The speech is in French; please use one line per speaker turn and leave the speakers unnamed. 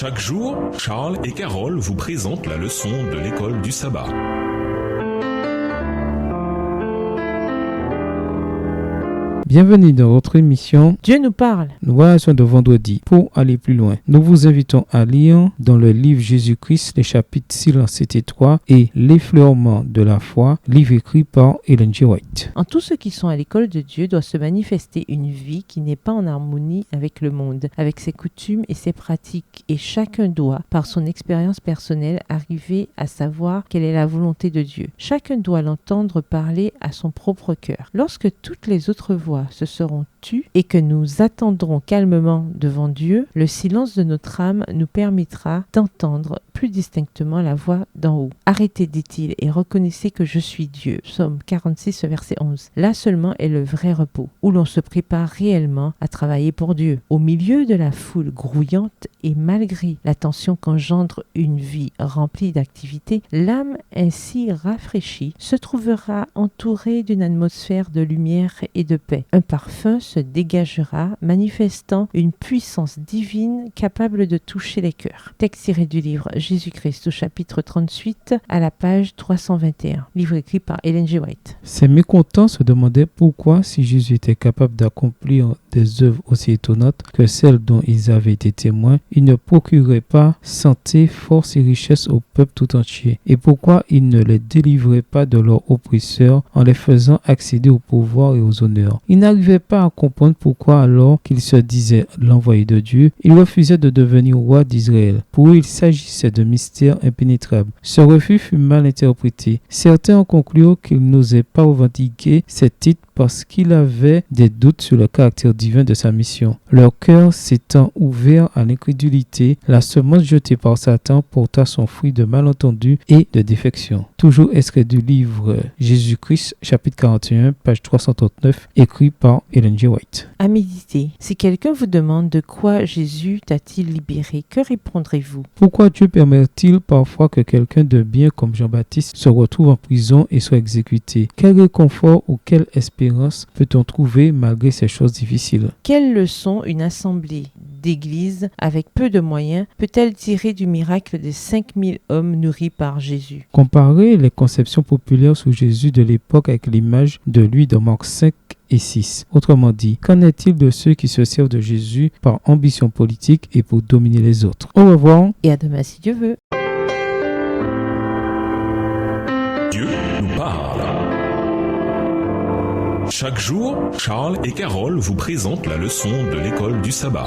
Chaque jour, Charles et Carole vous présentent la leçon de l'école du sabbat.
Bienvenue dans votre émission
Dieu nous parle.
Nous voilà de vendredi. Pour aller plus loin, nous vous invitons à lire dans le livre Jésus-Christ les chapitres Silence et 3 et L'effleurement de la foi, livre écrit par Ellen G. White.
En tous ceux qui sont à l'école de Dieu doit se manifester une vie qui n'est pas en harmonie avec le monde, avec ses coutumes et ses pratiques, et chacun doit, par son expérience personnelle, arriver à savoir quelle est la volonté de Dieu. Chacun doit l'entendre parler à son propre cœur. Lorsque toutes les autres voix se seront tues et que nous attendrons calmement devant Dieu, le silence de notre âme nous permettra d'entendre plus distinctement la voix d'en haut. Arrêtez, dit-il, et reconnaissez que je suis Dieu. Psaume 46, verset 11. Là seulement est le vrai repos, où l'on se prépare réellement à travailler pour Dieu. Au milieu de la foule grouillante et malgré la tension qu'engendre une vie remplie d'activités, l'âme ainsi rafraîchie se trouvera entourée d'une atmosphère de lumière et de paix. Un parfum se dégagera, manifestant une puissance divine capable de toucher les cœurs. Texte tiré du livre Jésus-Christ au chapitre 38 à la page 321. Livre écrit par Ellen G. White.
Ces mécontents se demandaient pourquoi, si Jésus était capable d'accomplir des œuvres aussi étonnantes que celles dont ils avaient été témoins, il ne procurait pas santé, force et richesse au peuple tout entier. Et pourquoi il ne les délivrait pas de leurs oppresseurs en les faisant accéder au pouvoir et aux honneurs. Il n'arrivait pas à comprendre pourquoi, alors qu'il se disait l'envoyé de Dieu, il refusait de devenir roi d'Israël. Pour eux, il s'agissait de mystères impénétrables. Ce refus fut mal interprété. Certains ont conclu qu'il n'osait pas revendiquer ces titres parce qu'il avait des doutes sur le caractère divin de sa mission. Leur cœur s'étant ouvert à l'incrédulité, la semence jetée par Satan porta son fruit de malentendu et de défection. Toujours extrait du livre Jésus-Christ, chapitre 41, page 339, écrit par Ellen G. White.
À méditer. Si quelqu'un vous demande de quoi Jésus t'a-t-il libéré, que répondrez-vous?
Pourquoi Dieu permet-il parfois que quelqu'un de bien comme Jean-Baptiste se retrouve en prison et soit exécuté? Quel réconfort ou quelle espérance peut-on trouver malgré ces choses difficiles?
Quelle leçon une assemblée d'église avec peu de moyens peut-elle tirer du miracle des 5000 hommes nourris par Jésus?
Comparer les conceptions populaires sur Jésus de l'époque avec l'image de lui dans Marc 5 et 6. Autrement dit, qu'en est-il de ceux qui se servent de Jésus par ambition politique et pour dominer les autres? Au revoir
et à demain si Dieu veut.
Dieu nous parle. Chaque jour, Charles et Carole vous présentent la leçon de l'école du sabbat.